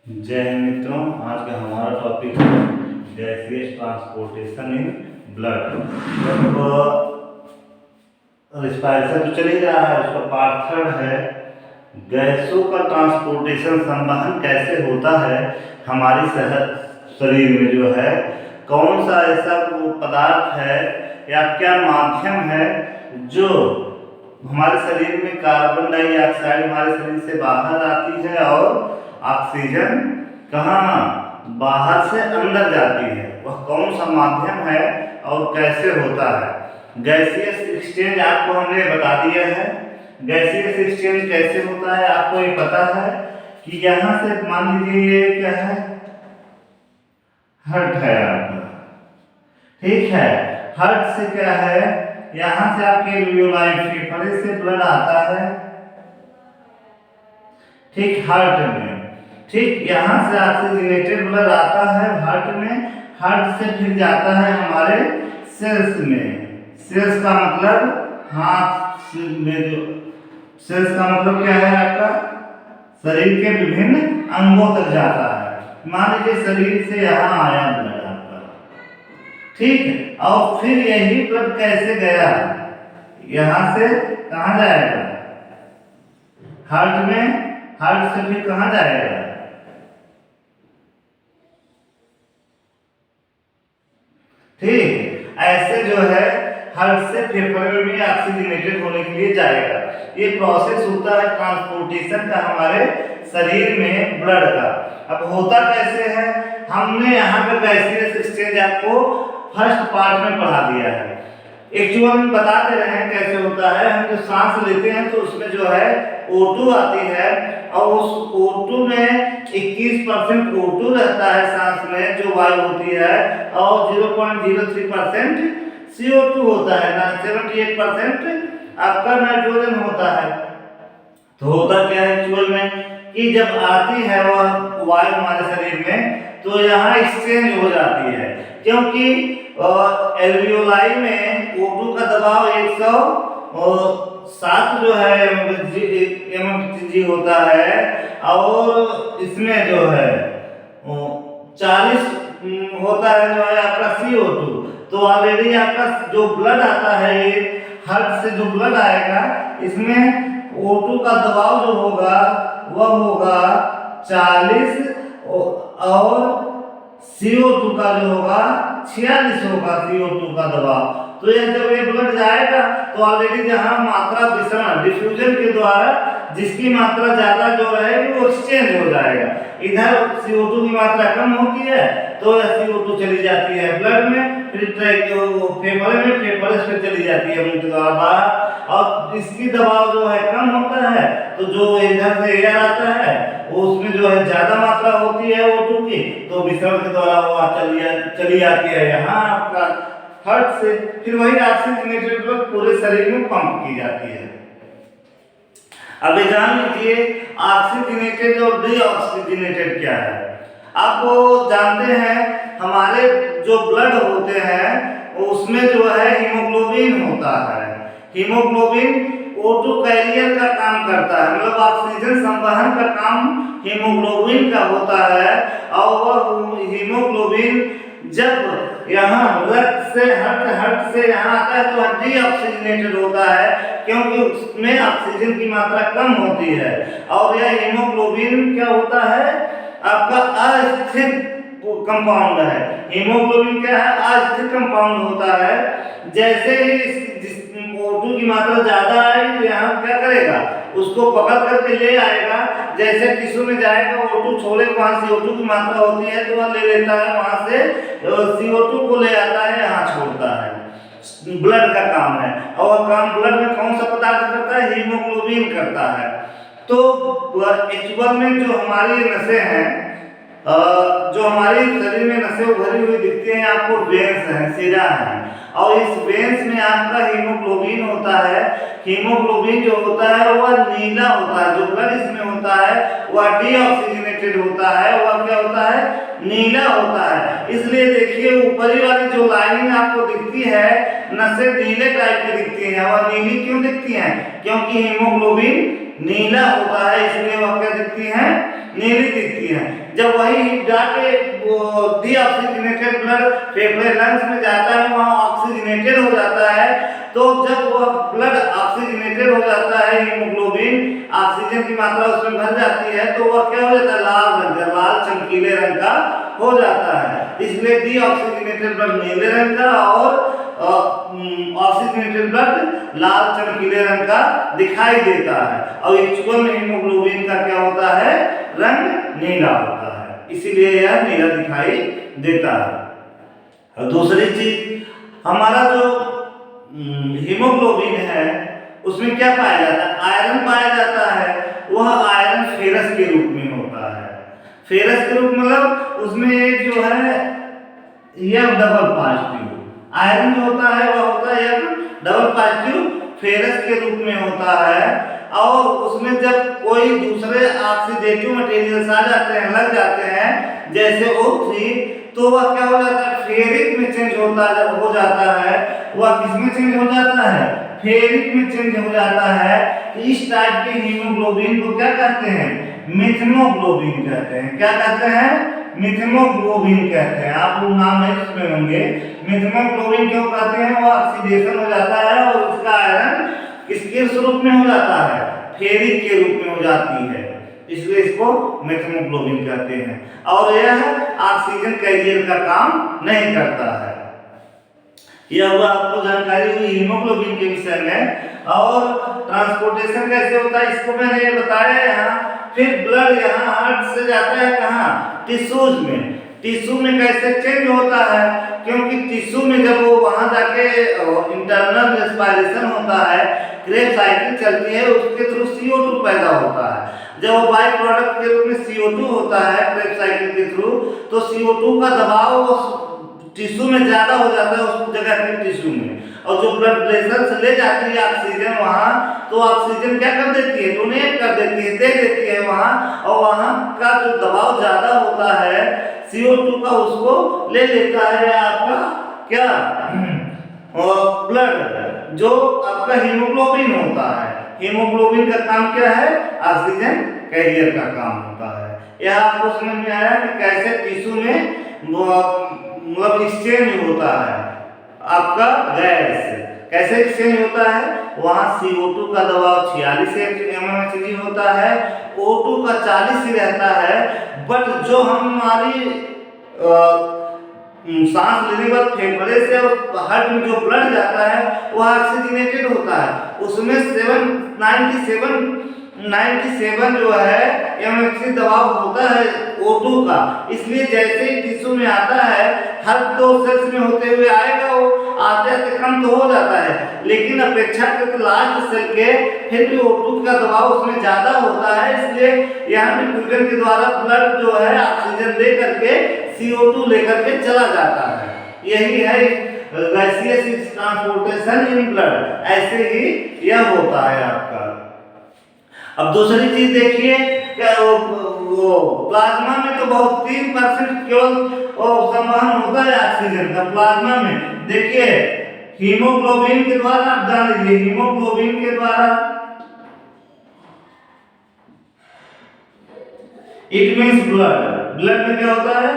जय हिंद मित्रों। आज का हमारा टॉपिक है gaseous transportation in blood. Respiration तो चल ही रहा है, उसका पार्ट थर्ड है गैसों का ट्रांसपोर्टेशन, संवहन कैसे होता है हमारी शरीर में। जो है कौन सा ऐसा पदार्थ है या क्या माध्यम है जो हमारे शरीर में कार्बन डाइऑक्साइड हमारे शरीर से बाहर आती है और ऑक्सीजन कहाँ बाहर से अंदर जाती है। वह कौन सा माध्यम है और कैसे होता है। गैसियस एक्सचेंज आपको हमने बता दिया है। गैसियस एक्सचेंज कैसे होता है आपको ये पता है कि यहाँ से मान लीजिए ये क्या है, हार्ट है आपका, ठीक है। हार्ट से क्या है, यहाँ से आपके एल्वियोलाई फेफड़े से ब्लड आता है, ठीक, हार्ट में, ठीक, यहाँ से ऑक्सीजनेटेड ब्लड आता है हार्ट में, हार्ट से फिर जाता है हमारे सेल्स में। सेल्स का मतलब हाथ में, जो सेल्स का मतलब क्या है आपका, शरीर के विभिन्न अंगों तक जाता है। मान लीजिए शरीर से यहाँ आया ब्लड आपका, ठीक है, और फिर यही ब्लड कैसे गया, यहाँ से कहाँ जाएगा, हार्ट में, हार्ट से फिर कहाँ जाएगा, ठीक। ऐसे जो है हार्ट से फेफड़े में भी ऑक्सीजनेटेड होने के लिए जाएगा। ये प्रोसेस होता है ट्रांसपोर्टेशन का हमारे शरीर में ब्लड का। अब होता कैसे है, हमने यहाँ पे गैसियस एक्सचेंज आपको फर्स्ट पार्ट में पढ़ा दिया है। एक्चुअल में बता दे रहे हैं कैसे होता है। हम जो सांस लेते हैं तो उसमें जो है O2 आती है और उस O2 में 21% O2 रहता है सांस में जो वायु होती है, और 0.03% CO2 होता है ना, 78% आपका नाइट्रोजन होता है। तो होता क्या है एक्चुअल में कि जब आती है वह वायु हमारे शरीर में तो यहाँ एक्सचेंज हो जाती है, क्योंकि एल्वियोलाई में O2 का दबाव 107 जो है mmHg होता है, और इसमें जो है 40 होता है जो है आपका CO2। तो ऑलरेडी आपका जो ब्लड आता है, ये हार्ट से जो ब्लड आएगा इसमें O2 का दबाव जो होगा वह होगा 40 और CO2 का जो होगा 46 होगा CO2 का दबाव। तो ये जब ये ब्लड जाएगा तो ऑलरेडी जहाँ मात्रा विसरण डिफ्यूजन के द्वारा जिसकी मात्रा ज्यादा जो रहेगी वो एक्सचेंज हो जाएगा। इधर CO2 की मात्रा कम होती है तो CO2 चली जाती है ब्लड में, फिर फेफड़े में, फेफड़े से चली जाती है मुंह के द्वारा बाहर, और इसकी दबाव जो है कम होता है तो जो इधर से एयर आता है वो उसमें जो है ज्यादा मात्रा होती है O2 की, तो विसरण के द्वारा वो चली आती है यहाँ आपका हार्ट से, फिर वही ऑक्सीजनेटेड ब्लड पूरे शरीर में पंप की जाती है। अब जान लीजिए ऑक्सीजनेटेड और डीऑक्सीजनेटेड क्या है। आप वो जानते हैं हमारे जो ब्लड होते हैं उसमें जो है हीमोग्लोबिन होता है। हीमोग्लोबिन O2 कैरियर का काम करता है, मतलब ऑक्सीजन संवहन का काम हीमोग्लोबिन का होता है, और वह हीमोग्लोबिन जब यहाँ रक्त से हट से यहाँ आता है तो डीऑक्सीजनेटेड होता है, क्योंकि उसमें ऑक्सीजन की मात्रा कम होती है। और यह हीमोग्लोबिन क्या होता है आपका अस्थिर कंपाउंड है। हीमोग्लोबिन क्या है, अस्थिर कंपाउंड होता है। जैसे ही O2 की मात्रा ज्यादा आएगी तो यहाँ क्या करेगा, उसको पकड़ करके ले आएगा, जैसे टिश्यू में जाएगा O2 छोड़ेगा, वहाँ CO2 की मात्रा होती है तो वह ले लेता है, वहाँ से CO2 को ले आता है, यहाँ छोड़ता है। ब्लड का काम है, और काम ब्लड में कौन सा पदार्थ करता है, हीमोग्लोबिन करता है। तो एक्चुअल में जो हमारी नसें हैं, जो हमारे शरीर में नसें भरी हुई दिखती हैं आपको, वेन्स हैं, शिरा हैं, और इस वेन्स में आपका हीमोग्लोबिन होता है। हीमोग्लोबिन जो होता है वह नीला होता है, जो ब्लड इसमें होता है वह डीऑक्सीजनेटेड होता है, वह क्या होता है, नीला होता है। इसलिए देखिए ऊपरी वाली जो लाइनिंग आपको दिखती है, नसें नीले टाइप की दिखती हैं। वह नीली क्यों दिखती हैं, क्योंकि हीमोग्लोबिन नीला होता है, इसलिए वह क्या दिखती हैं, नीली दिखती है। जब वही जाके वो डीऑक्सीजनेटेड ब्लड फेफड़े लंग्स में जाता है, वहाँ ऑक्सीजनेटेड हो जाता है। तो जब वह ब्लड ऑक्सीजनेटेड हो जाता है, हीमोग्लोबिन ऑक्सीजन की मात्रा उसमें भर जाती है, तो वह क्या हो जाता है, लाल रंग का, लाल चमकीले रंग का हो जाता है। इसलिए डीऑक्सीजनेटेड ब्लड नीले रंग का और ऑक्सीजनेटेड ब्लड लाल चमकीले रंग का दिखाई देता है। और H1 हीमोग्लोबिन का क्या होता है, रंग नीला होता है, इसीलिए यह नीला दिखाई देता है। और दूसरी चीज, हमारा जो हीमोग्लोबिन है उसमें क्या पाया जाता है, आयरन पाया जाता है। वह आयरन फेरस के रूप में होता है। फेरस के रूप मतलब उसमें एक जो है यह डबल पॉजिटिव आयरन जो होता है वह होता है डबल पॉजिटिव फेरस के रूप में होता है। और उसमें जब कोई दूसरे ऑक्सीडेटिव मटेरियल्स आ जाते हैं, लग जाते हैं, जैसे O3, तो वह क्या हो जाता है, फेरिक में चेंज हो जाता है। वह किसमें चेंज हो जाता है, फेरिक में चेंज हो जाता है। इस टाइप के हीमोग्लोबिन को क्या कहते हैं, मिथेमोग्लोबिन कहते हैं। क्या कहते हैं, मिथेमोग्लोबिन कहते हैं। आप लोग नाम नहीं सुने होंगे। मिथेमोग्लोबिन क्यों कहते हैं, वो ऑक्सीडेशन हो जाता है और उसका आयरन किसके रूप में हो जाता है, फेरिक के रूप में हो जाती है, इसलिए इसको मिथेमोग्लोबिन कहते हैं। और यह ऑक्सीजन कैरियर का काम नहीं करता है। यह हुआ आपको जानकारी हुई हीमोग्लोबिन के विषय में। और ट्रांसपोर्टेशन कैसे होता है इसको मैंने ये बताया यहाँ। फिर ब्लड यहाँ हार्ट से जाता है कहाँ, टिश्यूज में। टिश्यू में कैसे चेंज होता है, क्योंकि टिश्यू में जब वो वहाँ जाके इंटरनल रेस्पिरेशन होता है, क्रेब साइकिल चलती है, उसके थ्रू CO2 पैदा होता है। जब वो बाई प्रोडक्ट के रूप में CO2 होता है क्रेब साइकिल के थ्रू, तो CO2 का दबाव टिश्यू में ज्यादा हो जाता है उस जगह के टिश्यू में। और जो ब्लड प्रेशर से ले जाती है ऑक्सीजन वहाँ, तो ऑक्सीजन क्या कर देती है, डोनेट कर देती है, दे देती है वहाँ। और वहाँ का जो दबाव ज्यादा होता है CO2 का, उसको ले लेता है आपका क्या, और ब्लड जो आपका हीमोग्लोबिन होता है। हीमोग्लोबिन का काम क्या है, ऑक्सीजन कैरियर का काम होता है। यह आपको समझ में आया कि कैसे टिश्यू में मतलब एक्सचेंज होता है आपका गैस, कैसे एक्सचेंज होता है। वहाँ CO2 का दबाव 46 mmHg होता है, O2 का 40 ही रहता है। बट जो हमारी सांस लेने के बाद फेफड़े से और हार्ट में जो ब्लड जाता है वह ऑक्सीजनेटेड होता है। उसमें 97 जो है mmHg दबाव होता है O2 का। इसलिए जैसे ही टिश्यू में आता है, हर 2 सेल्स में होते हुए आएगा, वो आते आते कम तो हो जाता है, लेकिन अपेक्षाकृत लास्ट सेल के फिर भी O2 का दबाव उसमें ज्यादा होता है। इसलिए यहाँ पे फ्यूजन के द्वारा ब्लड जो है ऑक्सीजन ले करके CO2 लेकर के चला जाता है। यही है गैसियस ट्रांसपोर्टेशन इन ब्लड, ऐसे ही यह होता है आपका। अब दूसरी चीज देखिए, वो प्लाज्मा में तो बहुत 3% केवल संवहन होता है ऑक्सीजन का प्लाज्मा में। देखिए हीमोग्लोबिन के द्वारा, आप जान लीजिए हीमोग्लोबिन के द्वारा, इट मींस ब्लड में क्या होता है,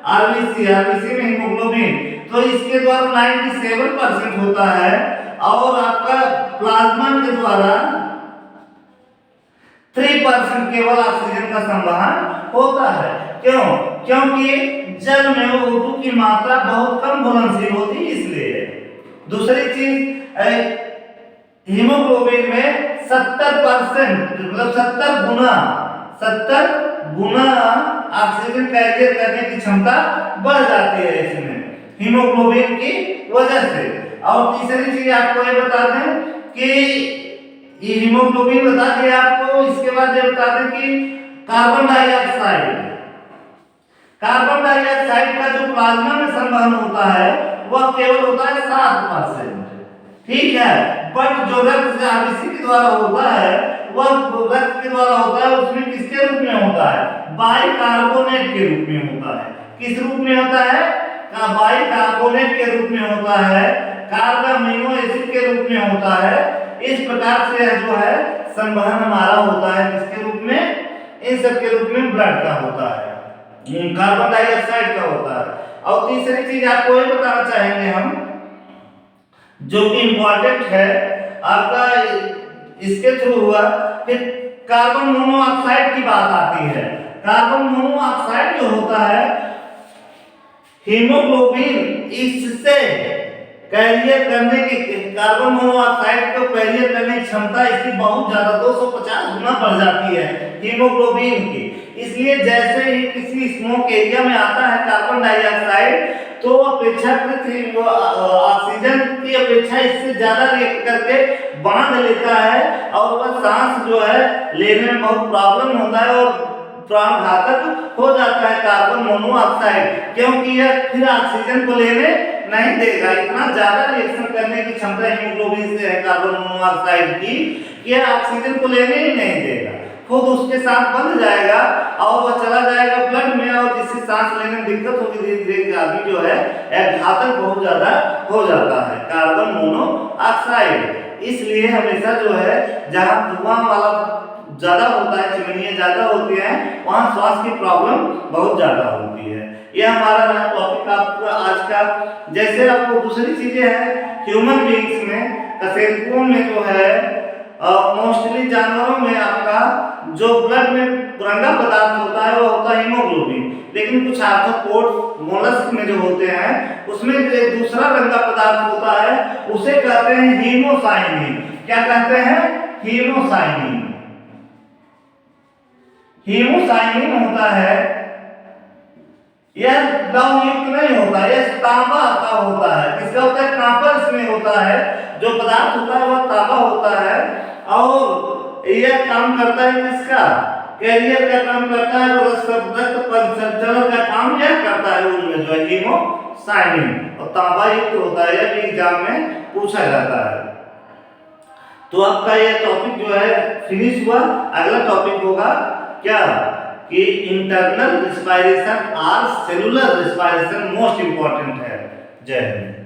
आरबीसी में हीमोग्लोबिन, तो इसके द्वारा 97% होता है। और आपका प्लाज्मा के द्वारा 3% केवल ऑक्सीजन का संवहन होता है। क्यों, क्योंकि जल में O2 की मात्रा बहुत कम घुलनशील होती है, इसलिए। दूसरी चीज, हीमोग्लोबिन में 70% मतलब 70 गुना ऑक्सीजन कैरियर करने की क्षमता बढ़ जाती है इसमें हीमोग्लोबिन की वजह से। और तीसरी चीज आपको ये बता दें कि ये हीमोग्लोबिन बता दिया आपको, इसके बाद ये बता दें कि कार्बन डाइऑक्साइड का जो प्लाज्मा में संवहन होता है वह केवल होता है 7%, ठीक है। बट जो रक्त आरबीसी के द्वारा होता है वह रक्त के द्वारा होता है, उसमें किसके रूप में होता है, बाइकार्बोनेट के रूप में होता है। किस रूप में होता है, बाइकार्बोनेट के रूप में होता है, कार्बामिनो एसिड के रूप में होता है। इस प्रकार से जो है संवहन हमारा होता है किसके रूप में, इन सब के रूप में ब्लड का होता है, कार्बन डाइऑक्साइड का होता है। और तीसरी चीज आपको ये बताना चाहेंगे हम, जो कि इम्पोर्टेंट है आपका इसके थ्रू हुआ, कि कार्बन मोनोऑक्साइड की बात आती है। कार्बन मोनोऑक्साइड जो होता है, हीमोग्लोबिन इससे कैरियर करने की, कार्बन मोनोऑक्साइड को कैरियर करने की क्षमता इसकी बहुत ज्यादा 250 गुना बढ़ जाती है हीमोग्लोबिन की। इसलिए जैसे ही किसी स्मोक एरिया में आता है कार्बन डाइऑक्साइड, तो अपेक्षाकृत ऑक्सीजन की अपेक्षा इससे ज्यादा रिएक्ट करके बांध लेता है, और वह सांस जो है लेने में बहुत प्रॉब्लम होता है और प्राण घातक हो जाता है कार्बन मोनोऑक्साइड, क्योंकि यह फिर ऑक्सीजन को लेने नहीं देगा। इतना ज्यादा रिएक्शन करने की क्षमता हीमोग्लोबिन से है कार्बन मोनोऑक्साइड की, कि यह ऑक्सीजन को लेने ही नहीं देगा, खुद उसके साथ बंध जाएगा और वह चला जाएगा ब्लड में, और जिससे सांस लेने में दिक्कत होगी, धीरे धीरे आदमी जो है घातक बहुत ज्यादा हो जाता है कार्बन मोनोऑक्साइड। इसलिए हमेशा जो है जहाँ धुआं वाला ज्यादा होता है, चिमनियाँ ज्यादा होती हैं, वहाँ श्वास की प्रॉब्लम बहुत ज्यादा होती है। यह हमारा रहा टॉपिक आपका आज का। जैसे आपको दूसरी चीजें हैं ह्यूमन बींग्स में, कशेरुकों में जो है मोस्टली जानवरों में आपका जो ब्लड में रंगा पदार्थ होता है वो होता है हीमोग्लोबिन, लेकिन कुछ आर्थ्रोपोड मोलस्क में जो होते हैं उसमें एक दूसरा रंगा पदार्थ होता है, उसे कहते हैं हीमोसाइनिन। क्या कहते हैं? हीमोसाइनिन। हीमोसाइनिन होता है, यह लवयुक्त नहीं होता, यह तांबा का होता है। किसका होता है? कॉपर इसमें होता है, जो पदार्थ होता है वह तांबा होता है, और यह काम करता है किसका? कैरियर का काम करता है, रक्त परिसंचरण का काम यह करता है उनमें जो है हीमोसाइनिन, और तांबा युक्त होता है, यह भी एग्जाम में पूछा जाता है। तो आपका यह टॉपिक जो है फिनिश हुआ। अगला टॉपिक होगा क्या कि इंटरनल रिस्पायरेशन और सेलुलर रिस्पायरेशन मोस्ट इंपॉर्टेंट है। जय हिंद।